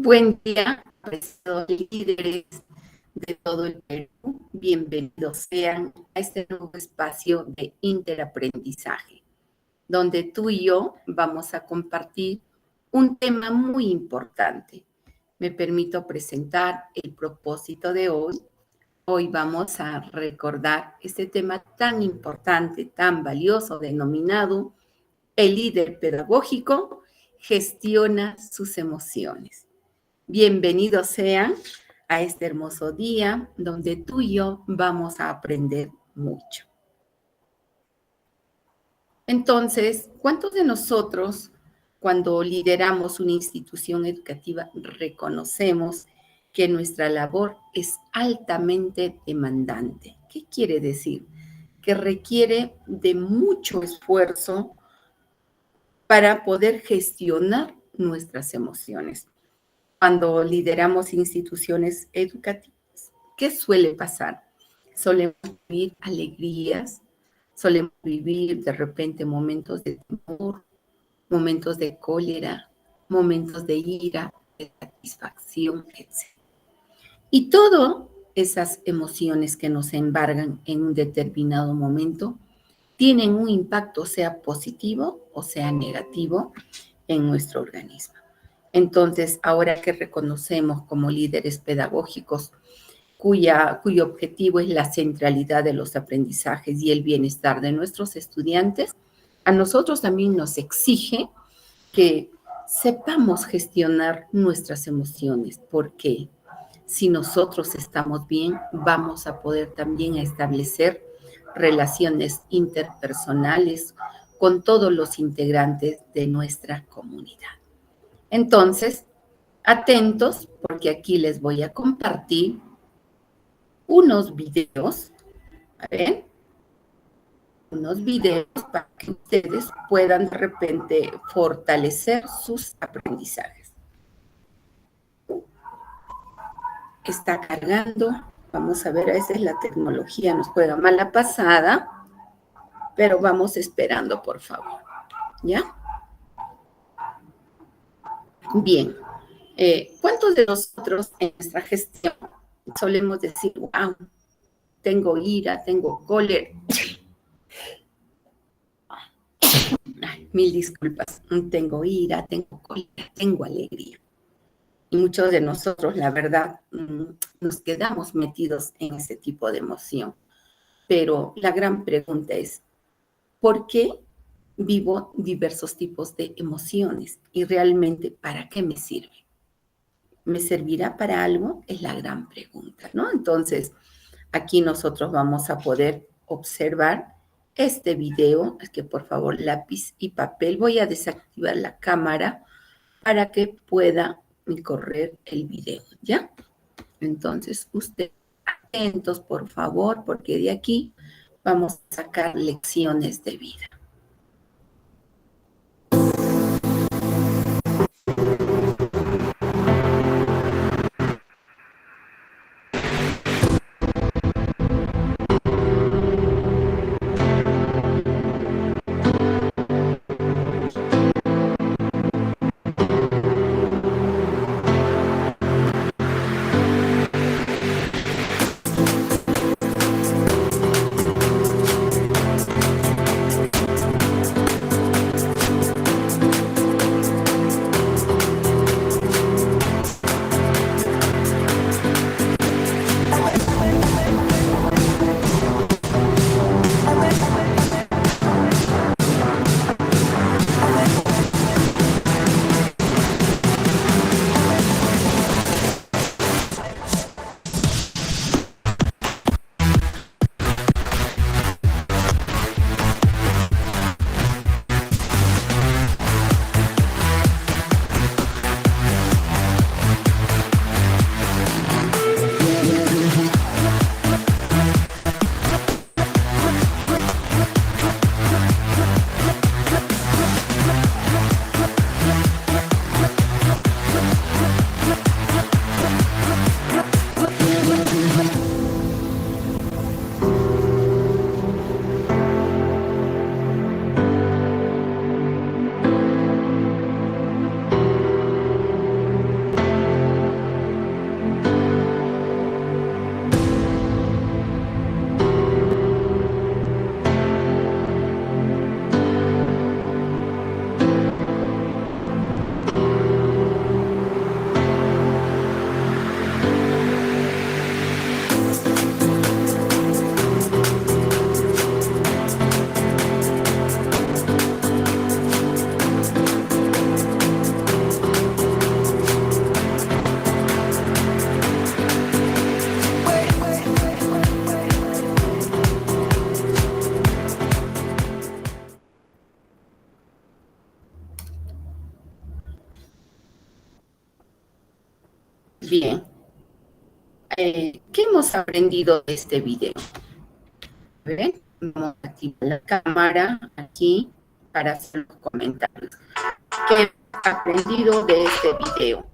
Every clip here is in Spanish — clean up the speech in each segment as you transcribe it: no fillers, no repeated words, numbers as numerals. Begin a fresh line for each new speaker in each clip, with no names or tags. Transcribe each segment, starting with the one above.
Buen día, apreciados líderes de todo el Perú. Bienvenidos sean a este nuevo espacio de interaprendizaje, donde tú y yo vamos a compartir un tema muy importante. Me permito presentar el propósito de hoy. Hoy vamos a recordar este tema tan importante, tan valioso, denominado el líder pedagógico gestiona sus emociones. Bienvenidos sean a este hermoso día donde tú y yo vamos a aprender mucho. Entonces, ¿cuántos de nosotros, cuando lideramos una institución educativa, reconocemos que nuestra labor es altamente demandante? ¿Qué quiere decir? Que requiere de mucho esfuerzo para poder gestionar nuestras emociones. Cuando lideramos instituciones educativas, ¿qué suele pasar? Solemos vivir alegrías, solemos vivir de repente momentos de temor, momentos de cólera, momentos de ira, de satisfacción, etc. Y todas esas emociones que nos embargan en un determinado momento tienen un impacto, sea positivo o sea negativo, en nuestro organismo. Entonces, ahora que reconocemos como líderes pedagógicos cuyo objetivo es la centralidad de los aprendizajes y el bienestar de nuestros estudiantes, a nosotros también nos exige que sepamos gestionar nuestras emociones, porque si nosotros estamos bien, vamos a poder también establecer relaciones interpersonales con todos los integrantes de nuestra comunidad. Entonces, atentos, porque aquí les voy a compartir unos videos, a ver, unos videos para que ustedes puedan de repente fortalecer sus aprendizajes. Está cargando, vamos a ver, a veces la tecnología nos juega mala pasada, pero vamos esperando, por favor, ¿ya? Bien, ¿cuántos de nosotros en nuestra gestión solemos decir, wow, tengo ira, tengo cólera? Ay, mil disculpas, tengo ira, tengo cólera, tengo alegría. Y muchos de nosotros, la verdad, nos quedamos metidos en ese tipo de emoción. Pero la gran pregunta es, ¿por qué vivo diversos tipos de emociones? Y realmente, ¿para qué me sirve? ¿Me servirá para algo? Es la gran pregunta, ¿no? Entonces, aquí nosotros vamos a poder observar este video. Es que por favor, lápiz y papel. Voy a desactivar la cámara para que pueda correr el video, ¿ya? Entonces, ustedes atentos, por favor, porque de aquí vamos a sacar lecciones de vida. Bien, ¿qué hemos aprendido de este video? ¿Ven? Vamos a activar la cámara aquí para hacer los comentarios. ¿Qué hemos aprendido de este video?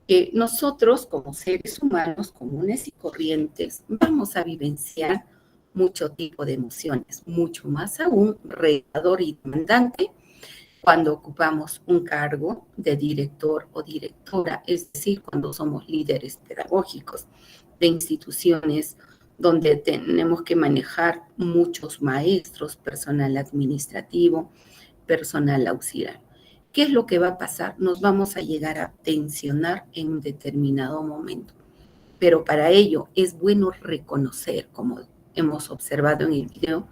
Que nosotros, como seres humanos comunes y corrientes, vamos a vivenciar mucho tipo de emociones, mucho más aún retador y demandante cuando ocupamos un cargo de director o directora, es decir, cuando somos líderes pedagógicos de instituciones donde tenemos que manejar muchos maestros, personal administrativo, personal auxiliar. ¿Qué es lo que va a pasar? Nos vamos a llegar a tensionar en un determinado momento. Pero para ello es bueno reconocer, como hemos observado en el video,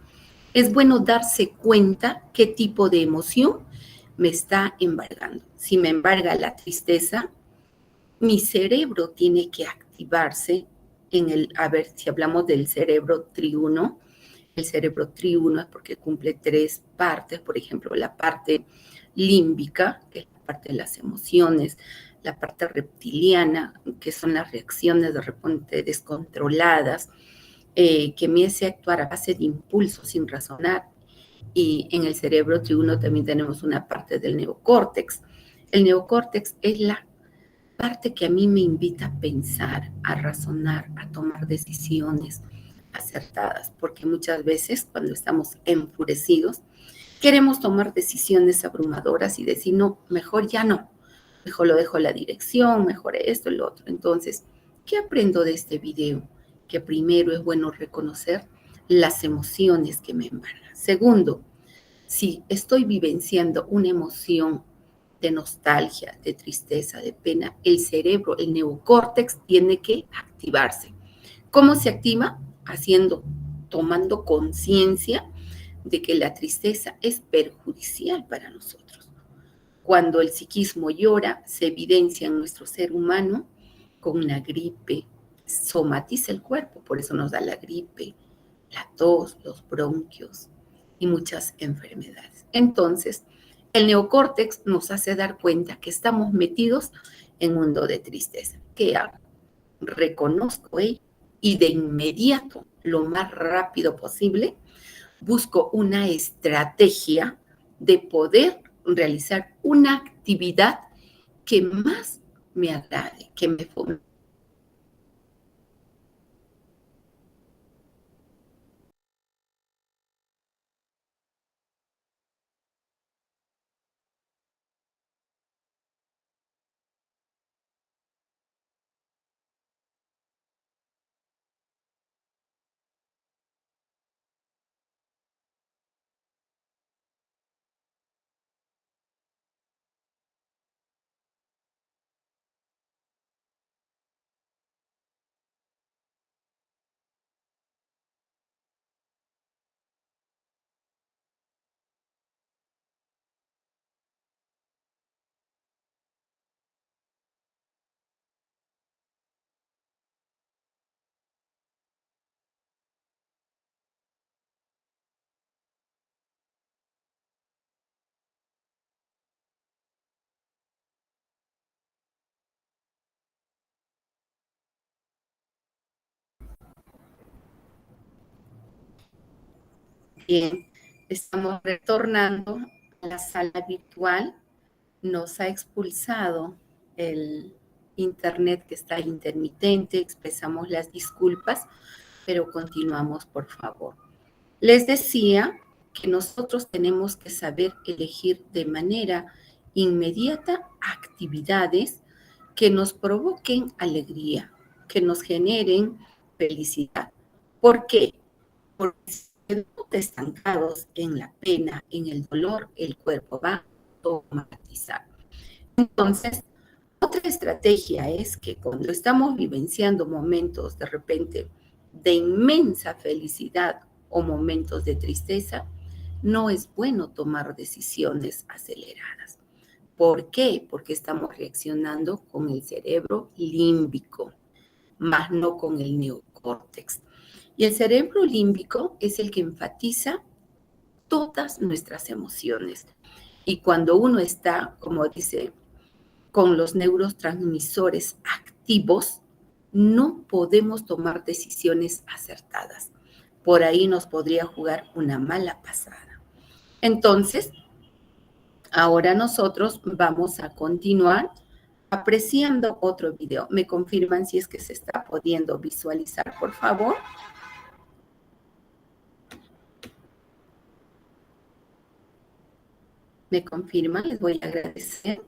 es bueno darse cuenta qué tipo de emoción me está embargando. Si me embarga la tristeza, mi cerebro tiene que activarse a ver, si hablamos del cerebro triuno, el cerebro triuno es porque cumple tres partes, por ejemplo, la parte límbica, que es la parte de las emociones, la parte reptiliana, que son las reacciones de repente descontroladas, que me hace actuar a base de impulsos sin razonar. Y en el cerebro triuno también tenemos una parte del neocórtex. El neocórtex es la parte que a mí me invita a pensar, a razonar, a tomar decisiones acertadas, porque muchas veces cuando estamos enfurecidos queremos tomar decisiones abrumadoras y decir, no, mejor ya no, mejor lo dejo a la dirección, mejor esto, lo otro. Entonces, ¿qué aprendo de este video? Que primero es bueno reconocer las emociones que me embargan. Segundo, si estoy vivenciando una emoción de nostalgia, de tristeza, de pena, el cerebro, el neocórtex tiene que activarse. ¿Cómo se activa? Tomando conciencia de que la tristeza es perjudicial para nosotros. Cuando el psiquismo llora, se evidencia en nuestro ser humano con una gripe, somatiza el cuerpo, por eso nos da la gripe, la tos, los bronquios y muchas enfermedades. Entonces, el neocórtex nos hace dar cuenta que estamos metidos en un mundo de tristeza. ¿Qué hago? Reconozco y de inmediato, lo más rápido posible, busco una estrategia de poder realizar una actividad que más me agrade, que me fomente. Bien, estamos retornando a la sala virtual. Nos ha expulsado el internet que está intermitente, expresamos las disculpas, pero continuamos, por favor. Les decía que nosotros tenemos que saber elegir de manera inmediata actividades que nos provoquen alegría, que nos generen felicidad. ¿Por qué? Porque si quedamos estancados en la pena, en el dolor, el cuerpo va a automatizar. Entonces, otra estrategia es que cuando estamos vivenciando momentos de repente de inmensa felicidad o momentos de tristeza, no es bueno tomar decisiones aceleradas. ¿Por qué? Porque estamos reaccionando con el cerebro límbico, más no con el neocórtex. Y el cerebro límbico es el que enfatiza todas nuestras emociones. Y cuando uno está, como dice, con los neurotransmisores conflictivos, no podemos tomar decisiones acertadas. Por ahí nos podría jugar una mala pasada. Entonces, ahora nosotros vamos a continuar apreciando otro video. ¿Me confirman si es que se está pudiendo visualizar, por favor? ¿Me confirman? Les voy a agradecer.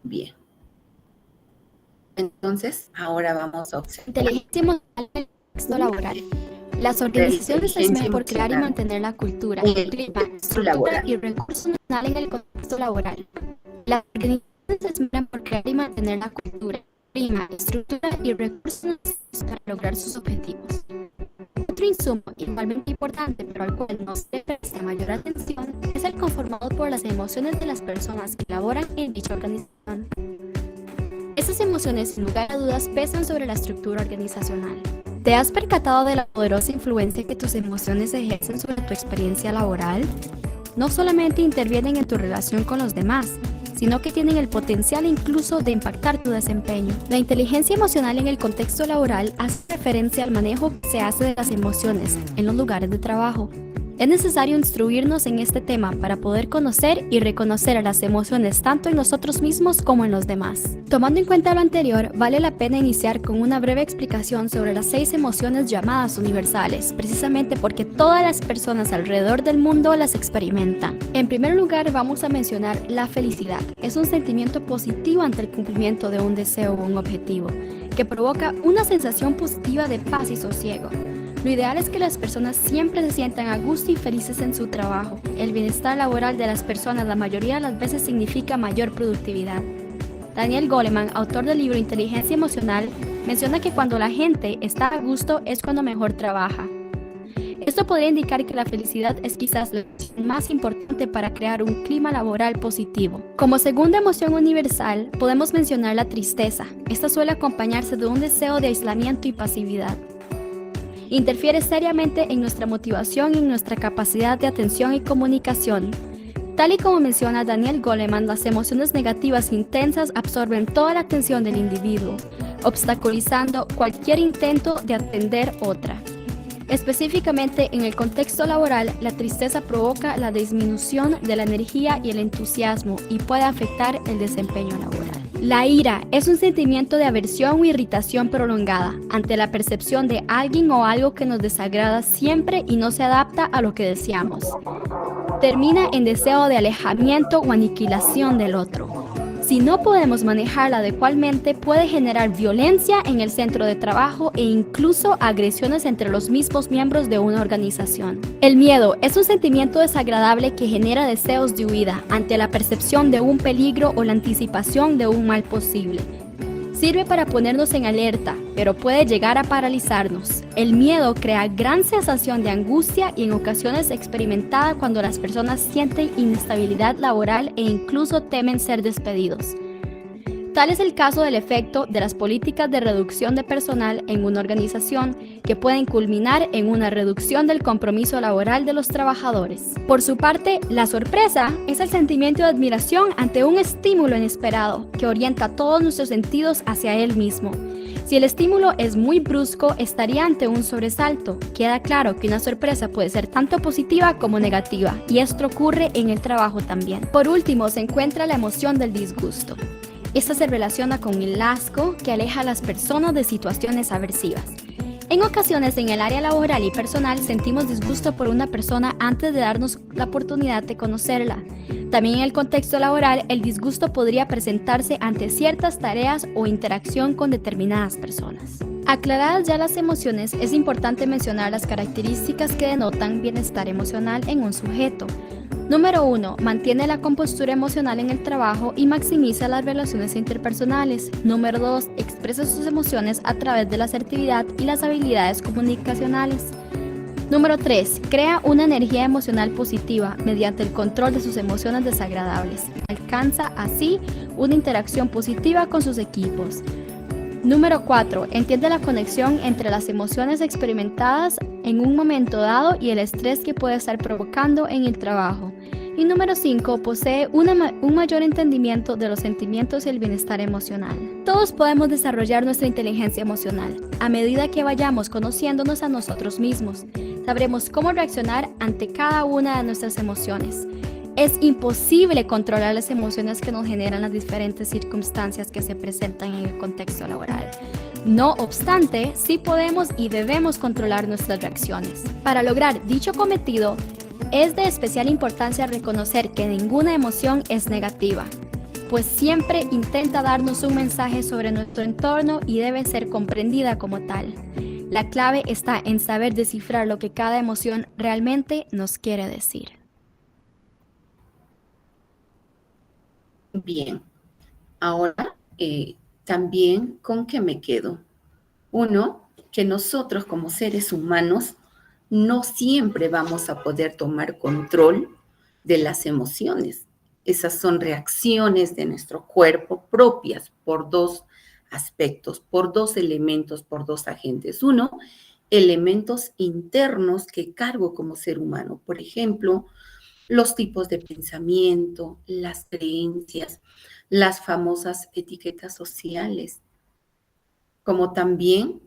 Bien. Entonces, ahora vamos a observar.
Inteligencia emocional en el contexto laboral. Las organizaciones se esmeran por crear y mantener la cultura, el clima, estructura y recursos emocionales en el contexto laboral. Las organizaciones se esmeran por crear y mantener la cultura, clima, estructura y recursos necesarios para lograr sus objetivos. Otro insumo igualmente importante, pero al cual no se le presta mayor atención, es el conformado por las emociones de las personas que laboran en dicha organización. Estas emociones, sin lugar a dudas, pesan sobre la estructura organizacional. ¿Te has percatado de la poderosa influencia que tus emociones ejercen sobre tu experiencia laboral? No solamente intervienen en tu relación con los demás, sino que tienen el potencial incluso de impactar tu desempeño. La inteligencia emocional en el contexto laboral hace referencia al manejo que se hace de las emociones en los lugares de trabajo. Es necesario instruirnos en este tema para poder conocer y reconocer las emociones tanto en nosotros mismos como en los demás. Tomando en cuenta lo anterior, vale la pena iniciar con una breve explicación sobre las 6 emociones llamadas universales, precisamente porque todas las personas alrededor del mundo las experimentan. En primer lugar, vamos a mencionar la felicidad. Es un sentimiento positivo ante el cumplimiento de un deseo o un objetivo, que provoca una sensación positiva de paz y sosiego. Lo ideal es que las personas siempre se sientan a gusto y felices en su trabajo. El bienestar laboral de las personas la mayoría de las veces significa mayor productividad. Daniel Goleman, autor del libro Inteligencia Emocional, menciona que cuando la gente está a gusto es cuando mejor trabaja. Esto podría indicar que la felicidad es quizás la emoción más importante para crear un clima laboral positivo. Como segunda emoción universal, podemos mencionar la tristeza. Esta suele acompañarse de un deseo de aislamiento y pasividad. Interfiere seriamente en nuestra motivación y en nuestra capacidad de atención y comunicación. Tal y como menciona Daniel Goleman, las emociones negativas intensas absorben toda la atención del individuo, obstaculizando cualquier intento de atender otra. Específicamente en el contexto laboral, la tristeza provoca la disminución de la energía y el entusiasmo y puede afectar el desempeño laboral. La ira es un sentimiento de aversión o irritación prolongada ante la percepción de alguien o algo que nos desagrada siempre y no se adapta a lo que deseamos. Termina en deseo de alejamiento o aniquilación del otro. Si no podemos manejarla adecuadamente, puede generar violencia en el centro de trabajo e incluso agresiones entre los mismos miembros de una organización. El miedo es un sentimiento desagradable que genera deseos de huida ante la percepción de un peligro o la anticipación de un mal posible. Sirve para ponernos en alerta, pero puede llegar a paralizarnos. El miedo crea gran sensación de angustia y en ocasiones experimentada cuando las personas sienten inestabilidad laboral e incluso temen ser despedidos. Tal es el caso del efecto de las políticas de reducción de personal en una organización que pueden culminar en una reducción del compromiso laboral de los trabajadores. Por su parte, la sorpresa es el sentimiento de admiración ante un estímulo inesperado que orienta todos nuestros sentidos hacia él mismo. Si el estímulo es muy brusco, estaría ante un sobresalto. Queda claro que una sorpresa puede ser tanto positiva como negativa, y esto ocurre en el trabajo también. Por último, se encuentra la emoción del disgusto. Esta se relaciona con el asco que aleja a las personas de situaciones aversivas. En ocasiones en el área laboral y personal sentimos disgusto por una persona antes de darnos la oportunidad de conocerla. También en el contexto laboral, el disgusto podría presentarse ante ciertas tareas o interacción con determinadas personas. Aclaradas ya las emociones, es importante mencionar las características que denotan bienestar emocional en un sujeto. Número 1. Mantiene la compostura emocional en el trabajo y maximiza las relaciones interpersonales. Número 2. Expresa sus emociones a través de la asertividad y las habilidades comunicacionales. Número 3. Crea una energía emocional positiva mediante el control de sus emociones desagradables. Alcanza así una interacción positiva con sus equipos. Número 4. Entiende la conexión entre las emociones experimentadas en un momento dado y el estrés que puede estar provocando en el trabajo. Y número 5, posee un mayor entendimiento de los sentimientos y el bienestar emocional. Todos podemos desarrollar nuestra inteligencia emocional. A medida que vayamos conociéndonos a nosotros mismos, sabremos cómo reaccionar ante cada una de nuestras emociones. Es imposible controlar las emociones que nos generan las diferentes circunstancias que se presentan en el contexto laboral. No obstante, sí podemos y debemos controlar nuestras reacciones. Para lograr dicho cometido, es de especial importancia reconocer que ninguna emoción es negativa, pues siempre intenta darnos un mensaje sobre nuestro entorno y debe ser comprendida como tal. La clave está en saber descifrar lo que cada emoción realmente nos quiere decir.
Bien, ahora también con qué me quedo. Uno, que nosotros como seres humanos no siempre vamos a poder tomar control de las emociones. Esas son reacciones de nuestro cuerpo propias por dos aspectos, por dos elementos, por dos agentes. Uno, elementos internos que cargo como ser humano. Por ejemplo, los tipos de pensamiento, las creencias, las famosas etiquetas sociales, como también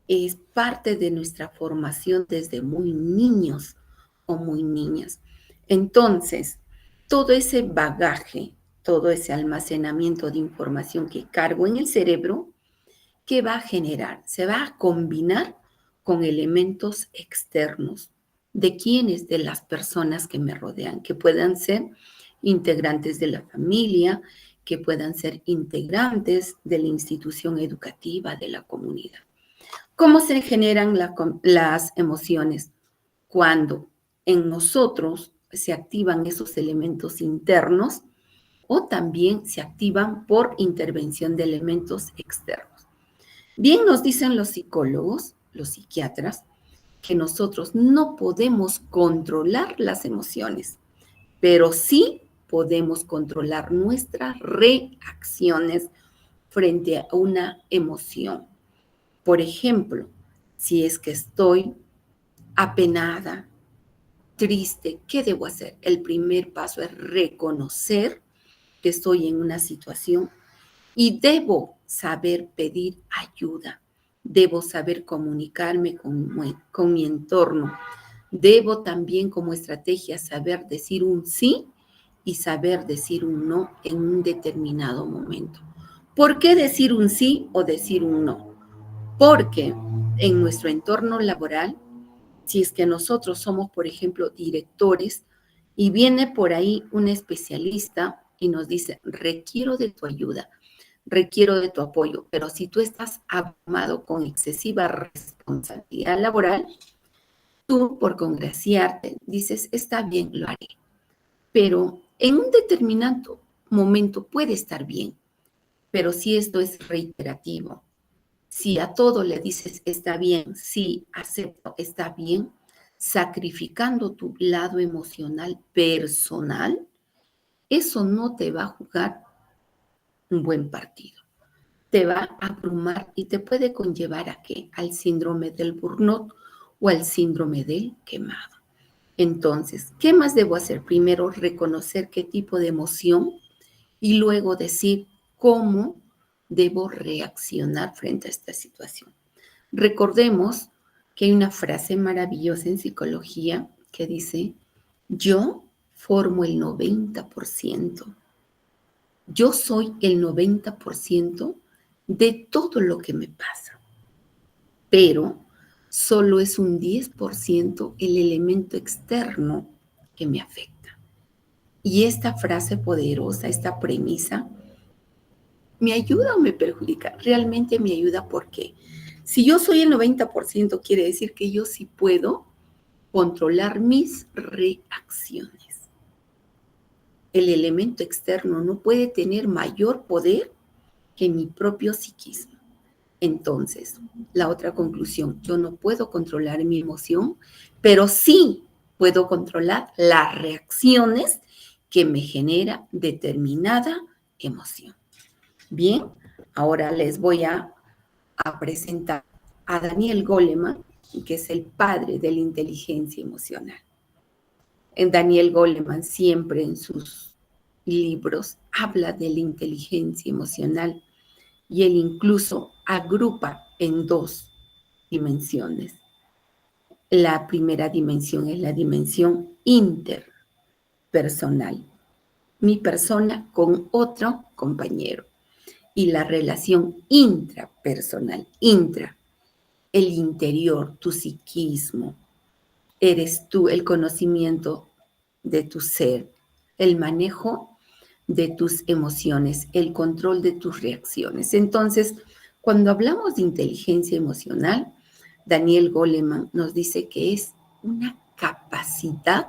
es parte de nuestra formación desde muy niños o muy niñas. Entonces, todo ese bagaje, todo ese almacenamiento de información que cargo en el cerebro, ¿qué va a generar? Se va a combinar con elementos externos. ¿De quiénes? De las personas que me rodean, que puedan ser integrantes de la familia, que puedan ser integrantes de la institución educativa, de la comunidad. ¿Cómo se generan las emociones? Cuando en nosotros se activan esos elementos internos o también se activan por intervención de elementos externos. Bien nos dicen los psicólogos, los psiquiatras, que nosotros no podemos controlar las emociones, pero sí podemos controlar nuestras reacciones frente a una emoción. Por ejemplo, si es que estoy apenada, triste, ¿qué debo hacer? El primer paso es reconocer que estoy en una situación y debo saber pedir ayuda. Debo saber comunicarme con mi entorno. Debo también como estrategia saber decir un sí y saber decir un no en un determinado momento. ¿Por qué decir un sí o decir un no? Porque en nuestro entorno laboral, si es que nosotros somos, por ejemplo, directores y viene por ahí un especialista y nos dice, requiero de tu ayuda, requiero de tu apoyo, pero si tú estás abrumado con excesiva responsabilidad laboral, tú por congraciarte dices, está bien, lo haré, pero en un determinado momento puede estar bien, pero si esto es reiterativo, si a todo le dices está bien, sí, acepto, está bien, sacrificando tu lado emocional personal, eso no te va a jugar un buen partido. Te va a abrumar y te puede conllevar ¿a qué? Al síndrome del burnout o al síndrome del quemado. Entonces, ¿qué más debo hacer? Primero, reconocer qué tipo de emoción y luego decir cómo debo reaccionar frente a esta situación. Recordemos que hay una frase maravillosa en psicología que dice, yo formo el 90%. Yo soy el 90% de todo lo que me pasa, pero solo es un 10% el elemento externo que me afecta. Y esta frase poderosa, esta premisa, ¿me ayuda o me perjudica? Realmente me ayuda porque si yo soy el 90%, quiere decir que yo sí puedo controlar mis reacciones. El elemento externo no puede tener mayor poder que mi propio psiquismo. Entonces, la otra conclusión, yo no puedo controlar mi emoción, pero sí puedo controlar las reacciones que me genera determinada emoción. Bien, ahora les voy a presentar a Daniel Goleman, que es el padre de la inteligencia emocional. En Daniel Goleman siempre en sus libros habla de la inteligencia emocional y él incluso agrupa en dos dimensiones. La primera dimensión es la dimensión interpersonal, mi persona con otro compañero, y la relación intrapersonal, el interior, tu psiquismo, eres tú, el conocimiento de tu ser, el manejo de tus emociones, el control de tus reacciones. Entonces, cuando hablamos de inteligencia emocional, Daniel Goleman nos dice que es una capacidad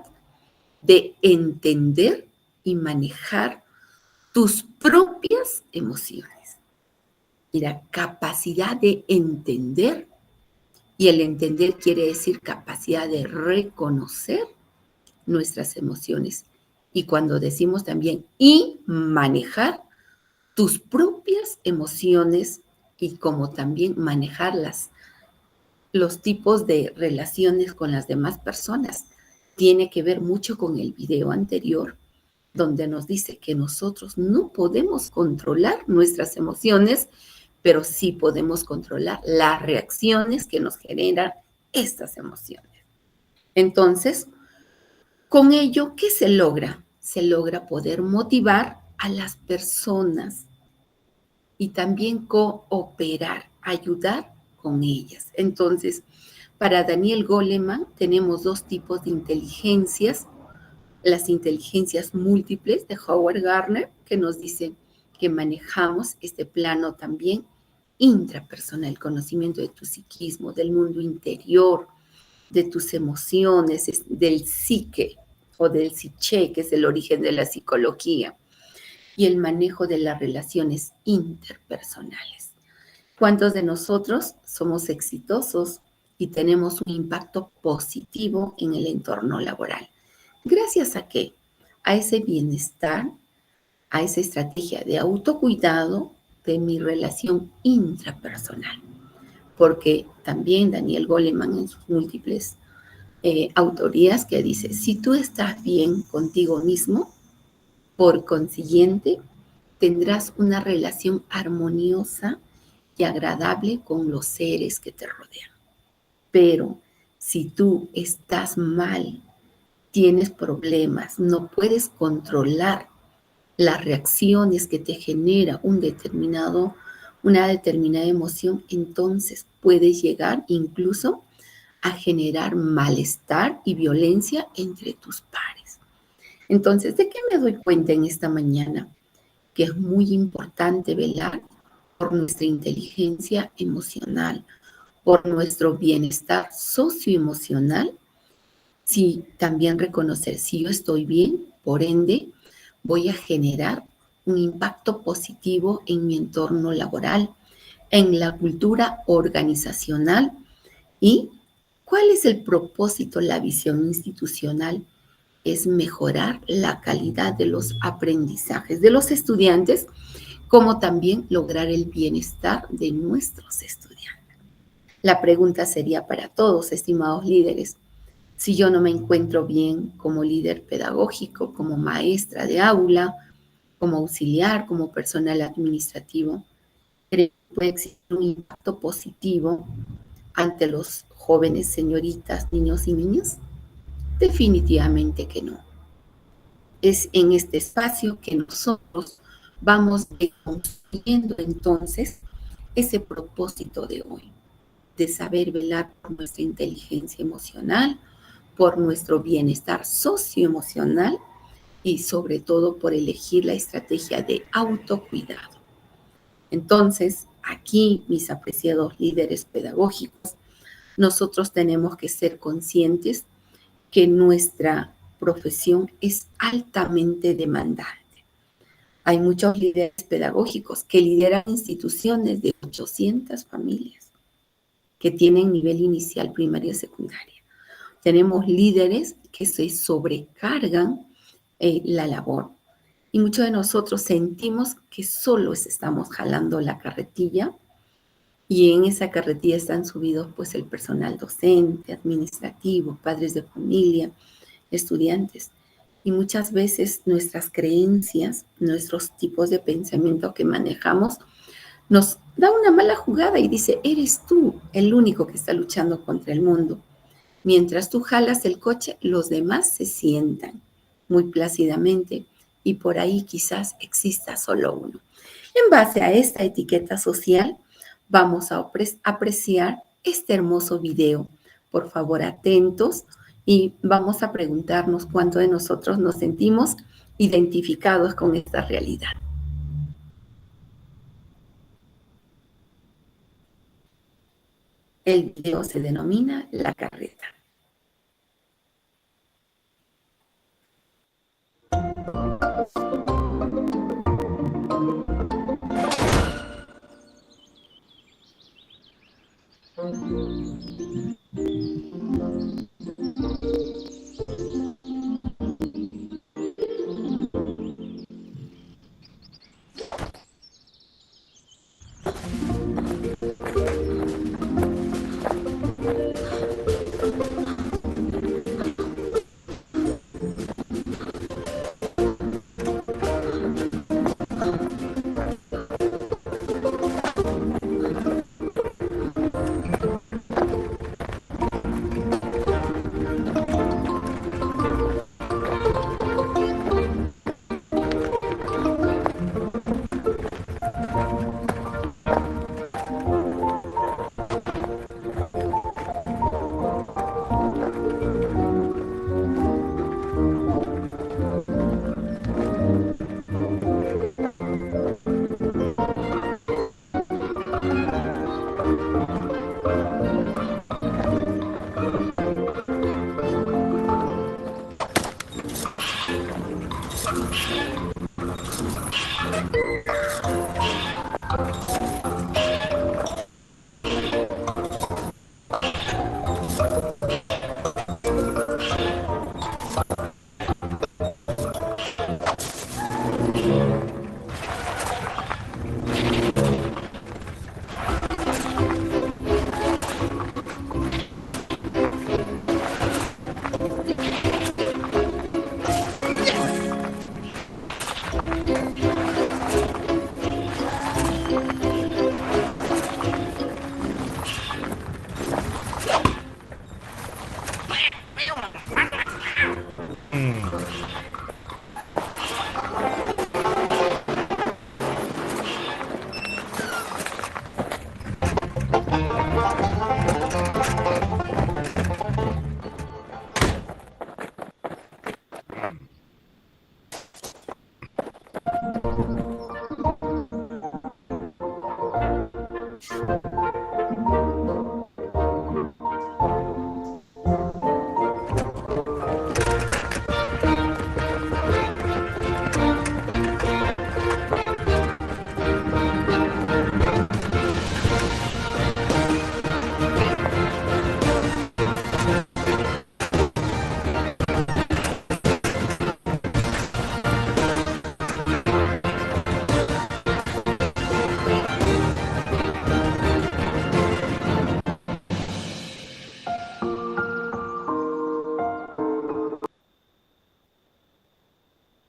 de entender y manejar tus propias emociones. Mira, capacidad de entender, y el entender quiere decir capacidad de reconocer nuestras emociones. Y cuando decimos también y manejar tus propias emociones y como también manejarlas, los tipos de relaciones con las demás personas. Tiene que ver mucho con el video anterior, donde nos dice que nosotros no podemos controlar nuestras emociones, pero sí podemos controlar las reacciones que nos generan estas emociones. Entonces, con ello, ¿qué se logra? Se logra poder motivar a las personas y también cooperar, ayudar con ellas. Entonces, para Daniel Goleman tenemos dos tipos de inteligencias, las inteligencias múltiples de Howard Gardner, que nos dice que manejamos este plano también intrapersonal, el conocimiento de tu psiquismo, del mundo interior, de tus emociones, del psique o del psiché, que es el origen de la psicología, y el manejo de las relaciones interpersonales. ¿Cuántos de nosotros somos exitosos y tenemos un impacto positivo en el entorno laboral? ¿Gracias a qué? A ese bienestar, a esa estrategia de autocuidado de mi relación intrapersonal. Porque también Daniel Goleman en sus múltiples autorías que dice, si tú estás bien contigo mismo, por consiguiente, tendrás una relación armoniosa y agradable con los seres que te rodean. Pero si tú estás mal, tienes problemas, no puedes controlar las reacciones que te genera una determinada emoción, entonces puedes llegar incluso a generar malestar y violencia entre tus pares. Entonces, ¿de qué me doy cuenta en esta mañana? Que es muy importante velar por nuestra inteligencia emocional, por nuestro bienestar socioemocional, sí, también reconocer si yo estoy bien, por ende, voy a generar un impacto positivo en mi entorno laboral, en la cultura organizacional y cuál es el propósito, la visión institucional. Es mejorar la calidad de los aprendizajes de los estudiantes, como también lograr el bienestar de nuestros estudiantes. La pregunta sería para todos, estimados líderes, si yo no me encuentro bien como líder pedagógico, como maestra de aula, como auxiliar, como personal administrativo, ¿creo que puede existir un impacto positivo ante los jóvenes, señoritas, niños y niñas? Definitivamente que no. Es en este espacio que nosotros vamos construyendo entonces ese propósito de hoy, de saber velar por nuestra inteligencia emocional, por nuestro bienestar socioemocional y sobre todo por elegir la estrategia de autocuidado. Entonces, aquí, mis apreciados líderes pedagógicos, nosotros tenemos que ser conscientes que nuestra profesión es altamente demandante. Hay muchos líderes pedagógicos que lideran instituciones de 800 familias que tienen nivel inicial, primaria y secundaria. Tenemos líderes que se sobrecargan la labor y muchos de nosotros sentimos que solo estamos jalando la carretilla y en esa carretilla están subidos pues el personal docente, administrativo, padres de familia estudiantes. Y muchas veces nuestras creencias, nuestros tipos de pensamiento que manejamos, nos da una mala jugada y dice, eres tú el único que está luchando contra el mundo. Mientras tú jalas el coche, los demás se sientan muy plácidamente y por ahí quizás exista solo uno. En base a esta etiqueta social, vamos a apreciar este hermoso video. Por favor, atentos y vamos a preguntarnos cuánto de nosotros nos sentimos identificados con esta realidad. El video se denomina La Carreta.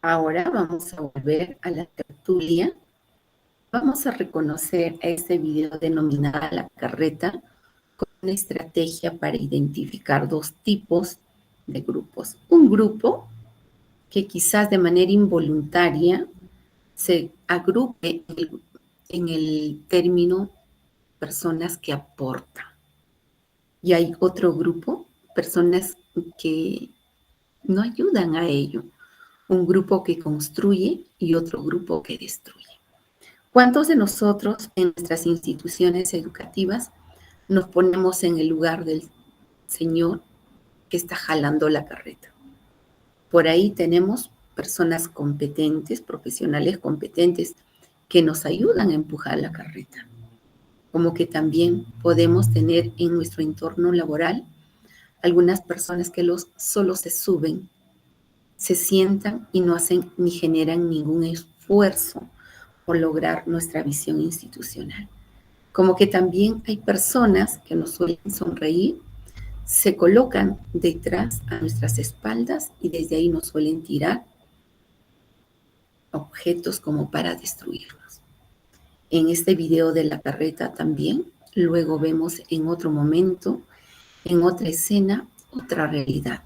Ahora vamos a volver a la tertulia. Vamos a reconocer a este video denominado La Carreta con una estrategia para identificar dos tipos de grupos. Un grupo que quizás de manera involuntaria se agrupe en el término personas que aportan. Y hay otro grupo, personas que no ayudan a ello. Un grupo que construye y otro grupo que destruye. ¿Cuántos de nosotros en nuestras instituciones educativas nos ponemos en el lugar del señor que está jalando la carreta? Por ahí tenemos personas competentes, profesionales competentes, que nos ayudan a empujar la carreta. Como que también podemos tener en nuestro entorno laboral algunas personas que solo se suben, se sientan y no hacen ni generan ningún esfuerzo por lograr nuestra visión institucional. Como que también hay personas que nos suelen sonreír, se colocan detrás a nuestras espaldas y desde ahí nos suelen tirar objetos como para destruirnos. En este video de la carreta también, luego vemos en otro momento, en otra escena, otra realidad.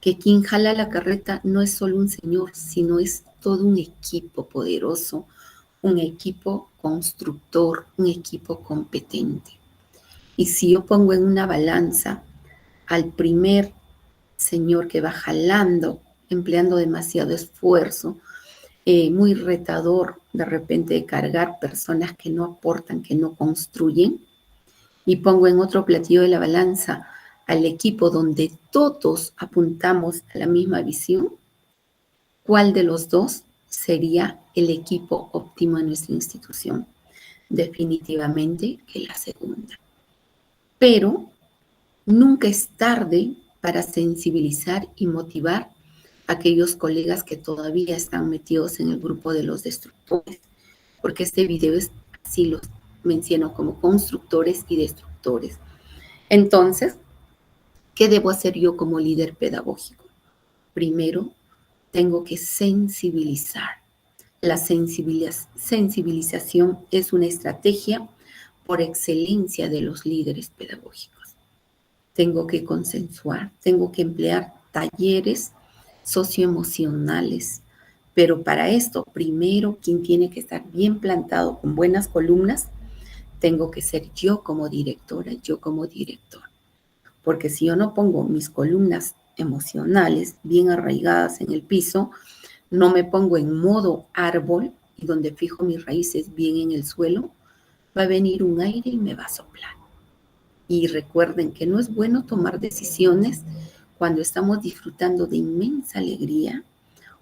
Que quien jala la carreta no es solo un señor, sino es todo un equipo poderoso, un equipo constructor, un equipo competente. Y si yo pongo en una balanza al primer señor que va jalando, empleando demasiado esfuerzo, muy retador de repente de cargar personas que no aportan, que no construyen, y pongo en otro platillo de la balanza al equipo donde todos apuntamos a la misma visión, ¿cuál de los dos sería el equipo óptimo en nuestra institución? Definitivamente que la segunda. Pero nunca es tarde para sensibilizar y motivar a aquellos colegas que todavía están metidos en el grupo de los destructores, porque este video es así los menciono como constructores y destructores. Entonces, ¿qué debo hacer yo como líder pedagógico? Primero, tengo que sensibilizar. La sensibilización es una estrategia por excelencia de los líderes pedagógicos. Tengo que consensuar, tengo que emplear talleres socioemocionales, pero para esto, primero, quien tiene que estar bien plantado con buenas columnas, tengo que ser yo como directora, yo como director. Porque si yo no pongo mis columnas emocionales bien arraigadas en el piso, no me pongo en modo árbol y donde fijo mis raíces bien en el suelo, va a venir un aire y me va a soplar. Y recuerden que no es bueno tomar decisiones cuando estamos disfrutando de inmensa alegría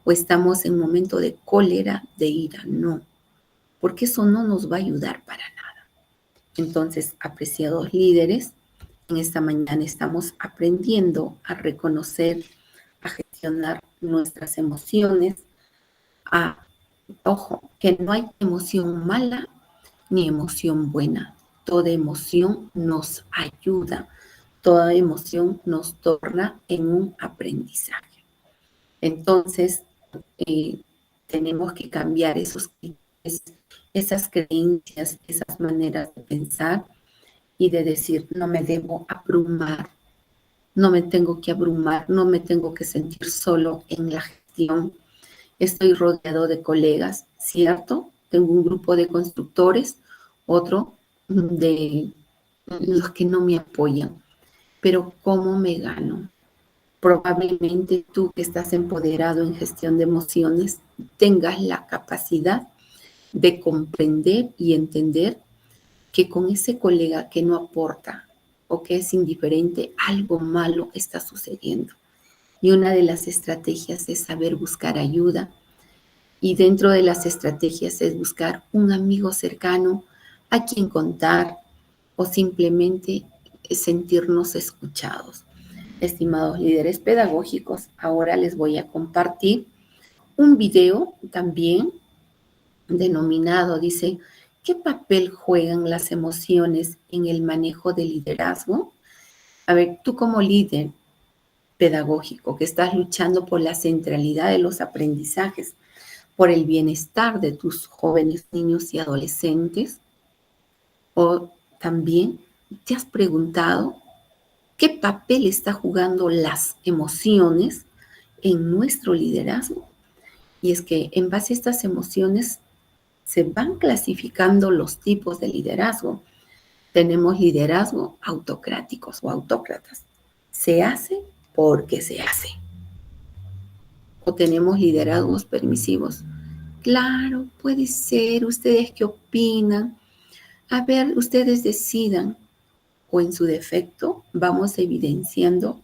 o estamos en un momento de cólera, de ira, no, porque eso no nos va a ayudar para nada. Entonces, apreciados líderes, en esta mañana estamos aprendiendo a reconocer, a gestionar nuestras emociones, ojo, que no hay emoción mala ni emoción buena. Toda emoción nos ayuda, toda emoción nos torna en un aprendizaje. Entonces, tenemos que cambiar esas creencias, esas maneras de pensar y de decir, no me debo abrumar, no me tengo que abrumar, no me tengo que sentir solo en la gestión. Estoy rodeado de colegas, ¿cierto? Tengo un grupo de constructores, otro de los que no me apoyan. Pero ¿cómo me gano? Probablemente tú que estás empoderado en gestión de emociones tengas la capacidad de comprender y entender que con ese colega que no aporta o que es indiferente, algo malo está sucediendo. Y una de las estrategias es saber buscar ayuda. Y dentro de las estrategias es buscar un amigo cercano a quien contar o simplemente sentirnos escuchados. Estimados líderes pedagógicos, ahora les voy a compartir un video también denominado, dice, ¿qué papel juegan las emociones en el manejo del liderazgo? A ver, tú como líder pedagógico que estás luchando por la centralidad de los aprendizajes, por el bienestar de tus jóvenes, niños y adolescentes, o también te has preguntado qué papel está jugando las emociones en nuestro liderazgo. Y es que en base a estas emociones se van clasificando los tipos de liderazgo. Tenemos liderazgo autocráticos o autócratas. Se hace porque se hace. O tenemos liderazgos permisivos. Claro, puede ser. ¿Ustedes qué opinan? A ver, ustedes decidan. O en su defecto, vamos evidenciando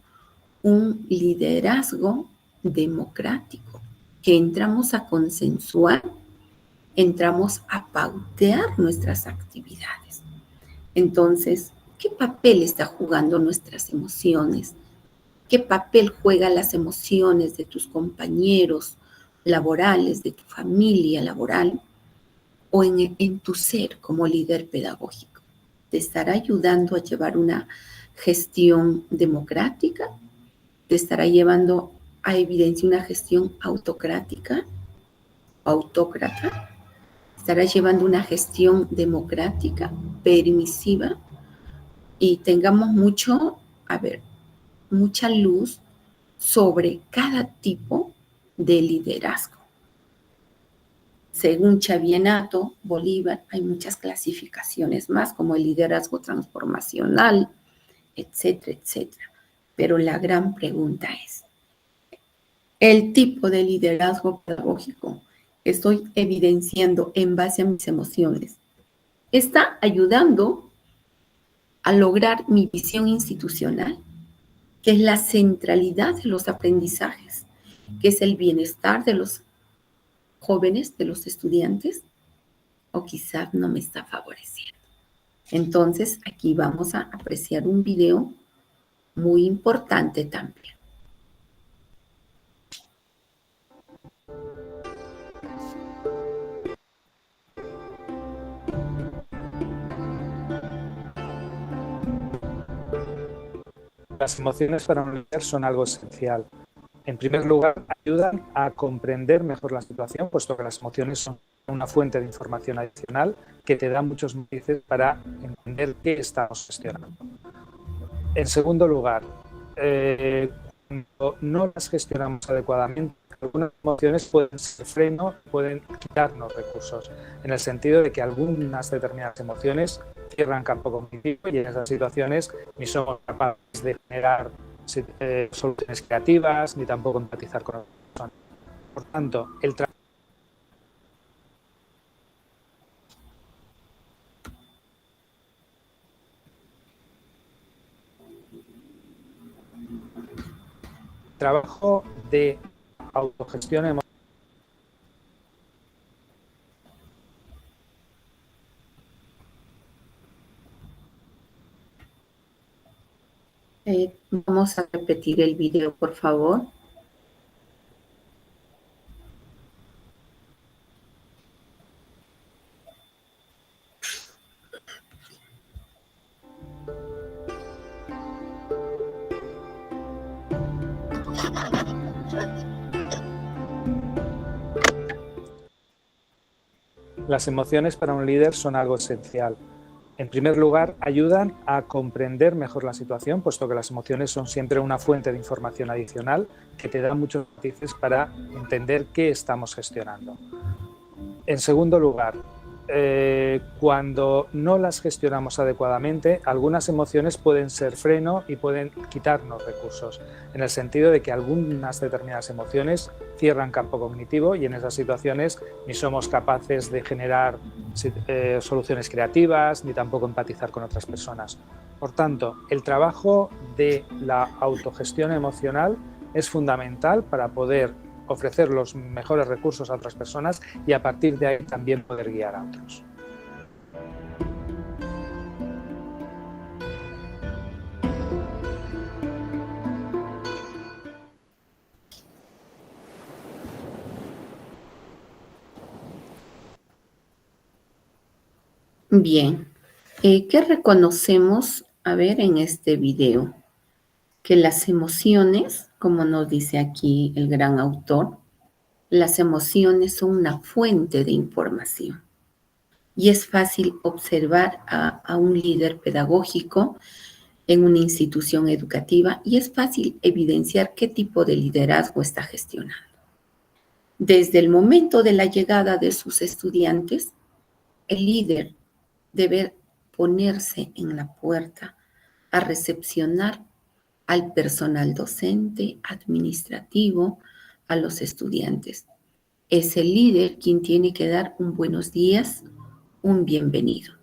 un liderazgo democrático, que entramos a consensuar, entramos a pautear nuestras actividades. Entonces, ¿qué papel está jugando nuestras emociones? ¿Qué papel juegan las emociones de tus compañeros laborales, de tu familia laboral o en tu ser como líder pedagógico? Te estará ayudando a llevar una gestión democrática, te estará llevando a evidencia una gestión autocrática, autócrata, estará llevando una gestión democrática, permisiva, y tengamos mucha luz sobre cada tipo de liderazgo. Según Chavienato, Bolívar, hay muchas clasificaciones más, como el liderazgo transformacional, etcétera, etcétera. Pero la gran pregunta es, ¿el tipo de liderazgo pedagógico que estoy evidenciando en base a mis emociones está ayudando a lograr mi visión institucional, que es la centralidad de los aprendizajes, que es el bienestar de los jóvenes, de los estudiantes, o quizás no me está favoreciendo? Entonces, aquí vamos a apreciar un video muy importante también.
Las emociones para un líder son algo esencial. En primer lugar, ayudan a comprender mejor la situación, puesto que las emociones son una fuente de información adicional que te da muchos matices para entender qué estamos gestionando. En segundo lugar, cuando no las gestionamos adecuadamente, algunas emociones pueden ser freno, pueden quitarnos recursos, en el sentido de que algunas determinadas emociones cierran campo cognitivo y en esas situaciones ni somos capaces de generar soluciones creativas ni tampoco empatizar con otras personas. Por tanto, el trabajo de autogestión emocional
Vamos a repetir el video, por favor.
Las emociones para un líder son algo esencial. En primer lugar, ayudan a comprender mejor la situación, puesto que las emociones son siempre una fuente de información adicional que te da muchos matices para entender qué estamos gestionando. En segundo lugar, cuando no las gestionamos adecuadamente, algunas emociones pueden ser freno y pueden quitarnos recursos, en el sentido de que algunas determinadas emociones cierran campo cognitivo y en esas situaciones ni somos capaces de generar soluciones creativas ni tampoco empatizar con otras personas. Por tanto, el trabajo de la autogestión emocional es fundamental para poder ofrecer los mejores recursos a otras personas y a partir de ahí también poder guiar a otros.
Bien, ¿qué reconocemos, en este video? Que las emociones, como nos dice aquí el gran autor, las emociones son una fuente de información. Y es fácil observar a un líder pedagógico en una institución educativa y es fácil evidenciar qué tipo de liderazgo está gestionando. Desde el momento de la llegada de sus estudiantes, el líder debe ponerse en la puerta a recepcionar al personal docente, administrativo, a los estudiantes. Es el líder quien tiene que dar un buenos días, un bienvenido.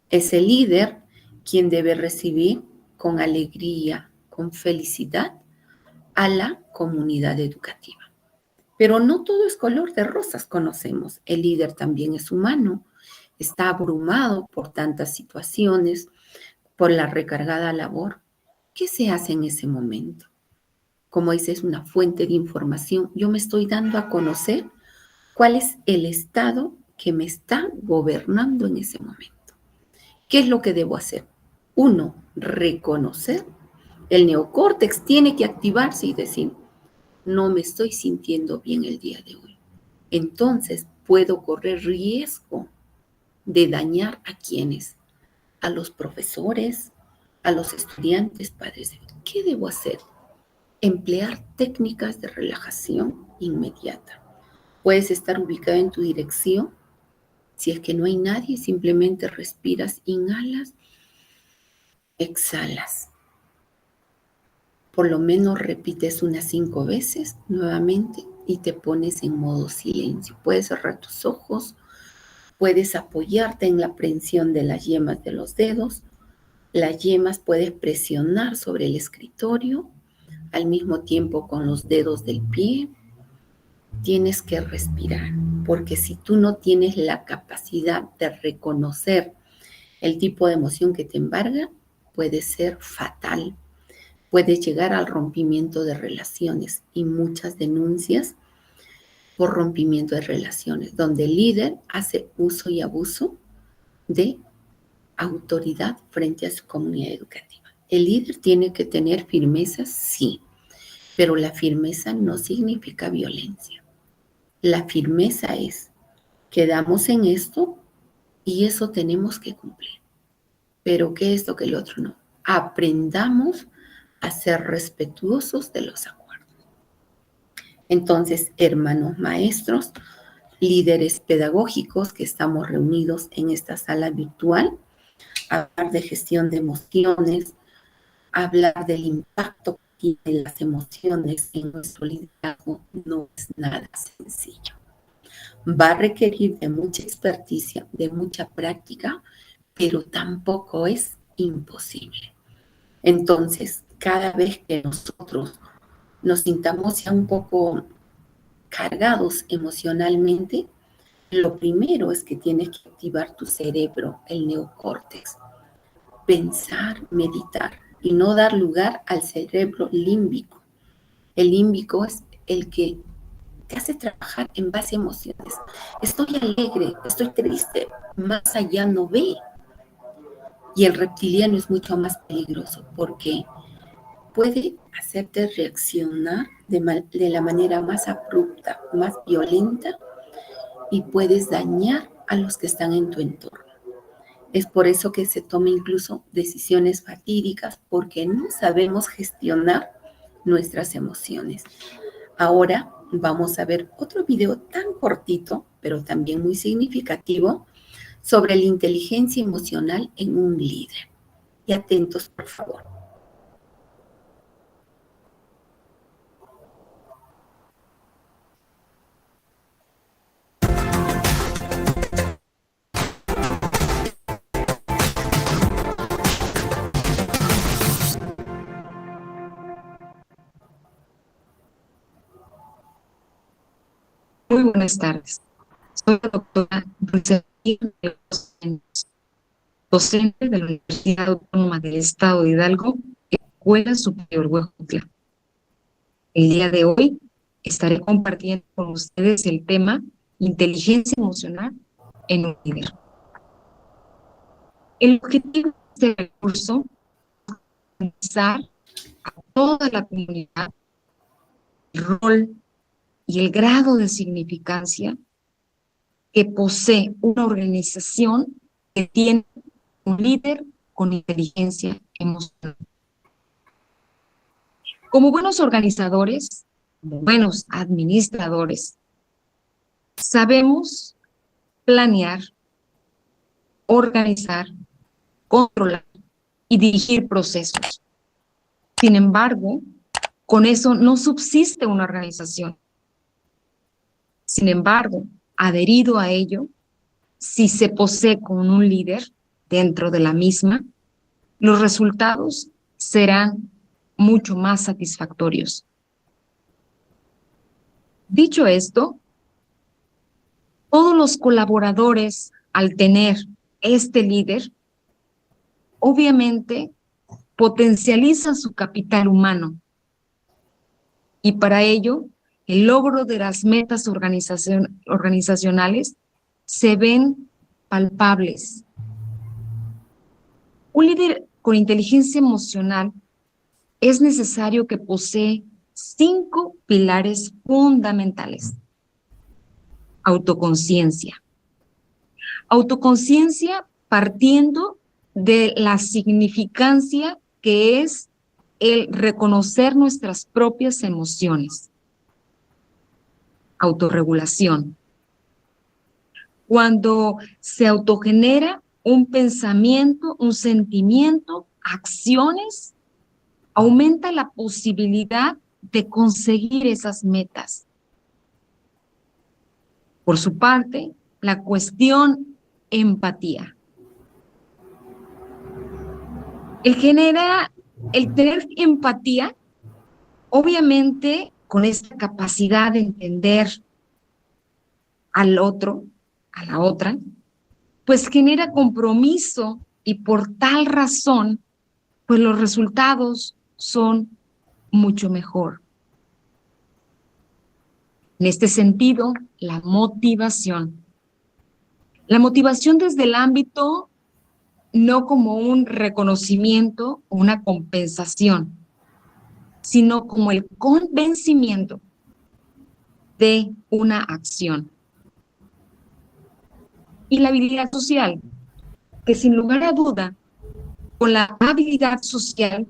Es el líder quien debe recibir con alegría, con felicidad a la comunidad educativa. Pero no todo es color de rosas, conocemos. El líder también es humano, está abrumado por tantas situaciones, por la recargada labor. ¿Qué se hace en ese momento? Como dice, es una fuente de información. Yo me estoy dando a conocer cuál es el estado que me está gobernando en ese momento. ¿Qué es lo que debo hacer? uno, reconocer. El neocórtex tiene que activarse y decir, no me estoy sintiendo bien el día de hoy. Entonces puedo correr riesgo de dañar a quienes, a los profesores, a los estudiantes, padres. ¿Qué debo hacer? Emplear técnicas de relajación inmediata. Puedes estar ubicado en tu dirección. Si es que no hay nadie, simplemente respiras, inhalas, exhalas. Por lo menos repites unas 5 veces nuevamente y te pones en modo silencio. Puedes cerrar tus ojos, puedes apoyarte en la prensión de las yemas de los dedos. Las yemas puedes presionar sobre el escritorio al mismo tiempo con los dedos del pie. Tienes que respirar, porque si tú no tienes la capacidad de reconocer el tipo de emoción que te embarga, puede ser fatal. Puede llegar al rompimiento de relaciones y muchas denuncias por rompimiento de relaciones, donde el líder hace uso y abuso de autoridad frente a su comunidad educativa. El líder tiene que tener firmeza, sí, pero la firmeza no significa violencia. La firmeza es, quedamos en esto y eso tenemos que cumplir. Pero que esto, que el otro no. Aprendamos a ser respetuosos de los acuerdos. Entonces, hermanos maestros, líderes pedagógicos que estamos reunidos en esta sala virtual, hablar de gestión de emociones, hablar del impacto que tienen las emociones en nuestro liderazgo no es nada sencillo. Va a requerir de mucha experticia, de mucha práctica, pero tampoco es imposible. Entonces, cada vez que nosotros nos sintamos ya un poco cargados emocionalmente, lo primero es que tienes que activar tu cerebro, el neocórtex, pensar, meditar y no dar lugar al cerebro límbico. El límbico es el que te hace trabajar en base a emociones. Estoy alegre, estoy triste, más allá no ve. Y el reptiliano es mucho más peligroso porque puede hacerte reaccionar de la manera más abrupta, más violenta, y puedes dañar a los que están en tu entorno. Es por eso que se toman incluso decisiones fatídicas, porque no sabemos gestionar nuestras emociones. Ahora vamos a ver otro video tan cortito, pero también muy significativo, sobre la inteligencia emocional en un líder. Y atentos, por favor.
Muy buenas tardes. Soy la doctora Dulce docente de la Universidad Autónoma del Estado de Hidalgo, Escuela Superior Huejutla. El día de hoy estaré compartiendo con ustedes el tema inteligencia emocional en un líder. El objetivo de este curso es analizar a toda la comunidad el rol y el grado de significancia que posee una organización que tiene un líder con inteligencia emocional. Como buenos organizadores, como buenos administradores, sabemos planear, organizar, controlar y dirigir procesos. Sin embargo, con eso no subsiste una organización. Sin embargo, adherido a ello, si se posee con un líder dentro de la misma, los resultados serán mucho más satisfactorios. Dicho esto, todos los colaboradores, al tener este líder, obviamente potencializan su capital humano. Y para ello, el logro de las metas organizacionales se ven palpables. Un líder con inteligencia emocional es necesario que posee 5 pilares fundamentales. Autoconciencia. Autoconciencia partiendo de la significancia que es el reconocer nuestras propias emociones. Autorregulación. Cuando se autogenera un pensamiento, un sentimiento, acciones, aumenta la posibilidad de conseguir esas metas. Por su parte, la cuestión empatía. El tener empatía, obviamente con esta capacidad de entender al otro, a la otra, pues genera compromiso y por tal razón, pues los resultados son mucho mejor. En este sentido, la motivación. La motivación desde el ámbito no como un reconocimiento o una compensación, sino como el convencimiento de una acción. Y la habilidad social, que sin lugar a duda, con la habilidad social,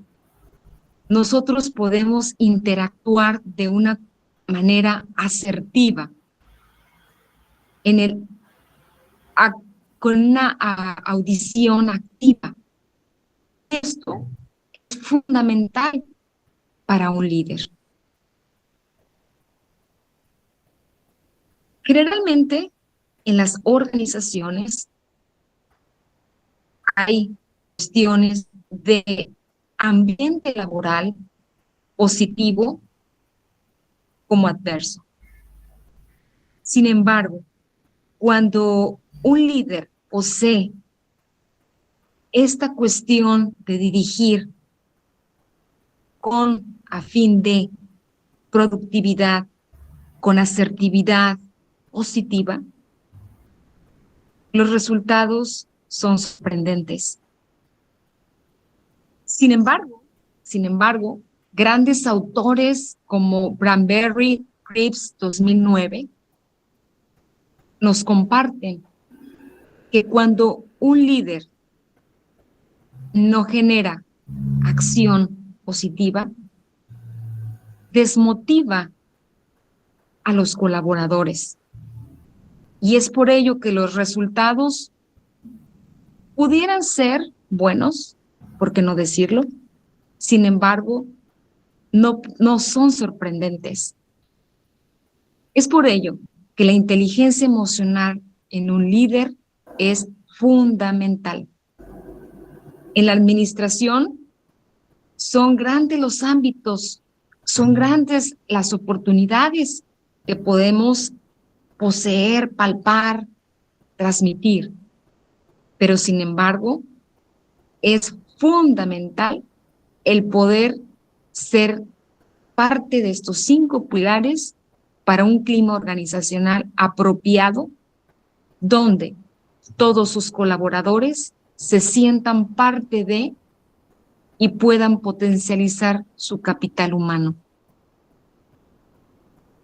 nosotros podemos interactuar de una manera asertiva con una audición activa. Esto es fundamental para un líder. Generalmente, en las organizaciones hay cuestiones de ambiente laboral positivo como adverso. Sin embargo, cuando un líder posee esta cuestión de dirigir a fin de productividad, con asertividad positiva, los resultados son sorprendentes. Sin embargo, grandes autores como Bradbury, Cripps, 2009, nos comparten que cuando un líder no genera acción positiva, desmotiva a los colaboradores. Y es por ello que los resultados pudieran ser buenos, ¿por qué no decirlo? Sin embargo, no son sorprendentes. Es por ello que la inteligencia emocional en un líder es fundamental. En la administración son grandes los ámbitos, son grandes las oportunidades que podemos poseer, palpar, transmitir. Pero sin embargo, es fundamental el poder ser parte de estos 5 pilares para un clima organizacional apropiado, donde todos sus colaboradores se sientan parte de y puedan potencializar su capital humano.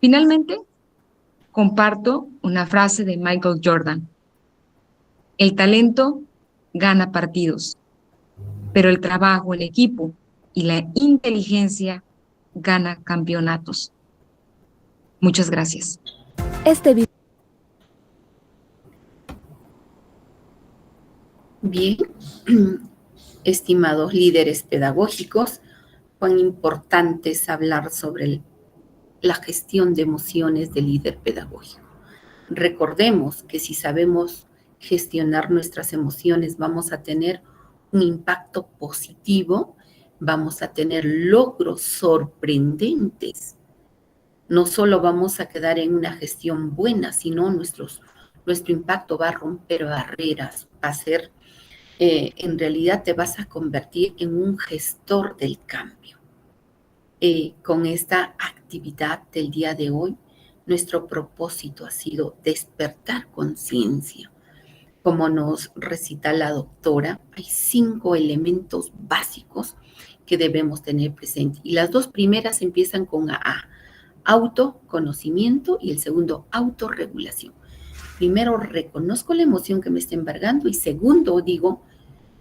Finalmente, comparto una frase de Michael Jordan. El talento gana partidos, pero el trabajo en equipo y la inteligencia gana campeonatos. Muchas gracias.
Bien, estimados líderes pedagógicos, cuán importante es hablar sobre la gestión de emociones del líder pedagógico. Recordemos que si sabemos gestionar nuestras emociones, vamos a tener un impacto positivo, vamos a tener logros sorprendentes. No solo vamos a quedar en una gestión buena, sino nuestro impacto va a romper barreras, va a ser, en realidad te vas a convertir en un gestor del cambio. Con esta actividad del día de hoy, nuestro propósito ha sido despertar conciencia como nos recita la doctora, hay 5 elementos básicos que debemos tener presente. Y las 2 primeras empiezan con A, autoconocimiento, y el segundo, autorregulación. Primero, reconozco la emoción que me está embargando, y segundo, digo,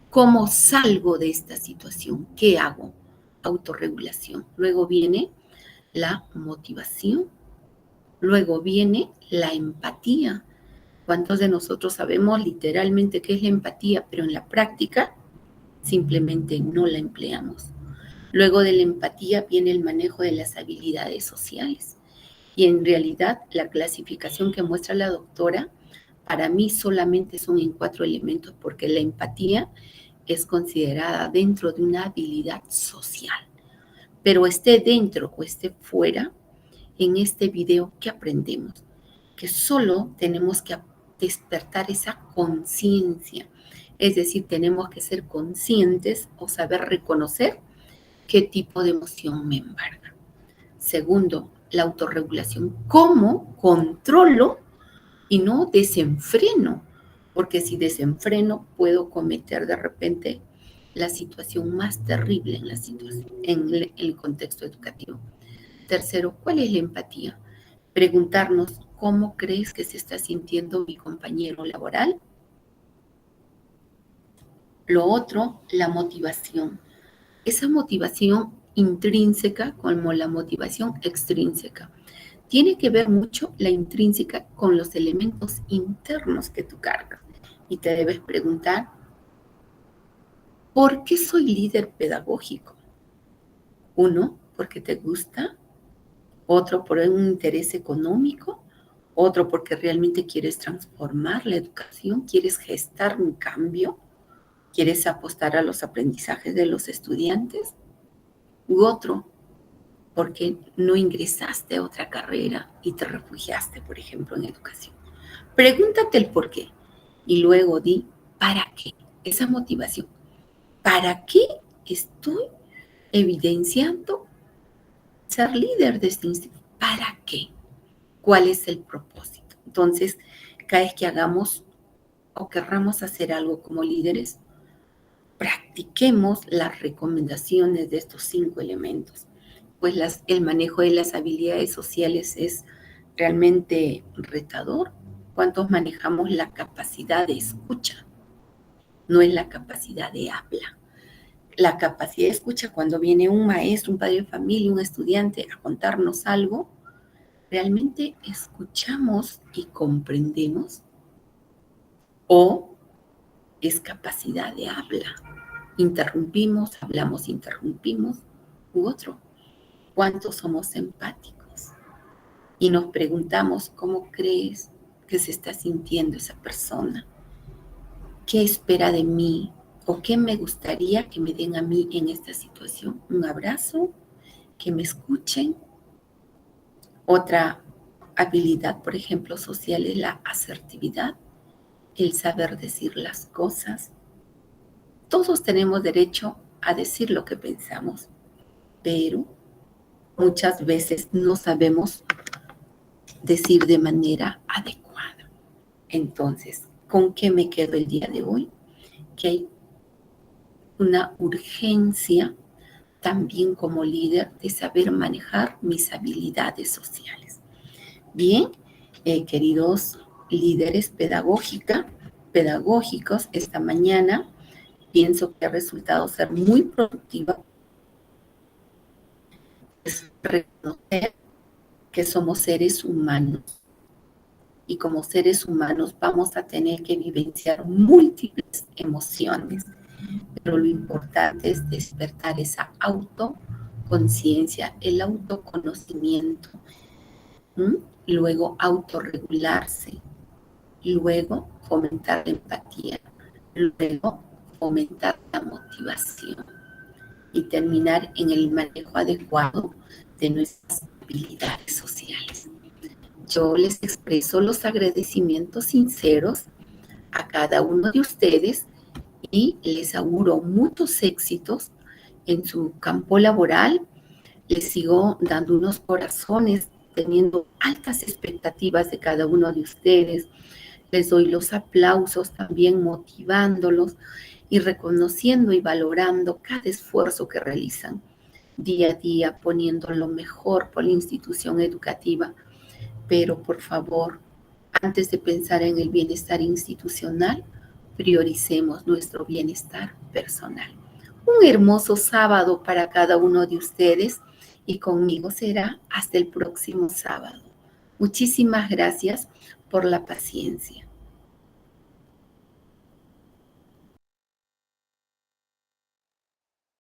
¿cómo salgo de esta situación? ¿Qué hago? Autorregulación. Luego viene la motivación. Luego viene la empatía. ¿Cuántos de nosotros sabemos literalmente qué es la empatía, pero en la práctica simplemente no la empleamos? Luego de la empatía viene el manejo de las habilidades sociales. Y en realidad la clasificación que muestra la doctora, para mí solamente son en 4 elementos, porque la empatía es considerada dentro de una habilidad social. Pero esté dentro o esté fuera, en este video, ¿qué aprendemos? Que solo tenemos que despertar esa conciencia. Es decir, tenemos que ser conscientes o saber reconocer qué tipo de emoción me embarga. Segundo, la autorregulación. ¿Cómo controlo y no desenfreno? Porque si desenfreno, puedo cometer de repente la situación más terrible en el contexto educativo. Tercero, ¿cuál es la empatía? Preguntarnos, ¿cómo crees que se está sintiendo mi compañero laboral? Lo otro, la motivación. Esa motivación intrínseca como la motivación extrínseca. Tiene que ver mucho la intrínseca con los elementos internos que tú cargas. Y te debes preguntar, ¿por qué soy líder pedagógico? Uno, porque te gusta. Otro, por un interés económico. Otro, porque realmente quieres transformar la educación, quieres gestar un cambio, quieres apostar a los aprendizajes de los estudiantes. U otro, porque no ingresaste a otra carrera y te refugiaste, por ejemplo, en educación. Pregúntate el por qué y luego di, ¿para qué? Esa motivación. ¿Para qué estoy evidenciando ser líder de este instituto? ¿Para qué? ¿Cuál es el propósito? Entonces, cada vez que hagamos o querramos hacer algo como líderes, practiquemos las recomendaciones de estos 5 elementos. Pues el manejo de las habilidades sociales es realmente retador. ¿Cuántos manejamos la capacidad de escucha? No es la capacidad de habla. La capacidad de escucha, cuando viene un maestro, un padre de familia, un estudiante a contarnos algo, ¿realmente escuchamos y comprendemos? ¿O es capacidad de habla? Interrumpimos, hablamos, interrumpimos, u otro. ¿Cuántos somos empáticos? Y nos preguntamos, ¿cómo crees que se está sintiendo esa persona? ¿Qué espera de mí? ¿O qué me gustaría que me den a mí en esta situación? ¿Un abrazo? ¿Que me escuchen? Otra habilidad, por ejemplo, social es la asertividad, el saber decir las cosas. Todos tenemos derecho a decir lo que pensamos, pero muchas veces no sabemos decir de manera adecuada. Entonces, ¿con qué me quedo el día de hoy? Que hay una urgencia también como líder de saber manejar mis habilidades sociales. Bien, queridos líderes pedagógicos, esta mañana pienso que ha resultado ser muy productiva. Es reconocer que somos seres humanos y como seres humanos vamos a tener que vivenciar múltiples emociones, pero lo importante es despertar esa autoconciencia, el autoconocimiento, luego autorregularse, luego fomentar la empatía, luego fomentar la motivación y terminar en el manejo adecuado de nuestras habilidades sociales. Yo les expreso los agradecimientos sinceros a cada uno de ustedes y les auguro muchos éxitos en su campo laboral. Les sigo dando unos corazones, teniendo altas expectativas de cada uno de ustedes. Les doy los aplausos también, motivándolos y reconociendo y valorando cada esfuerzo que realizan día a día, poniendo lo mejor por la institución educativa. Pero por favor, antes de pensar en el bienestar institucional, prioricemos nuestro bienestar personal. Un hermoso sábado para cada uno de ustedes y conmigo será hasta el próximo sábado. Muchísimas gracias por la paciencia.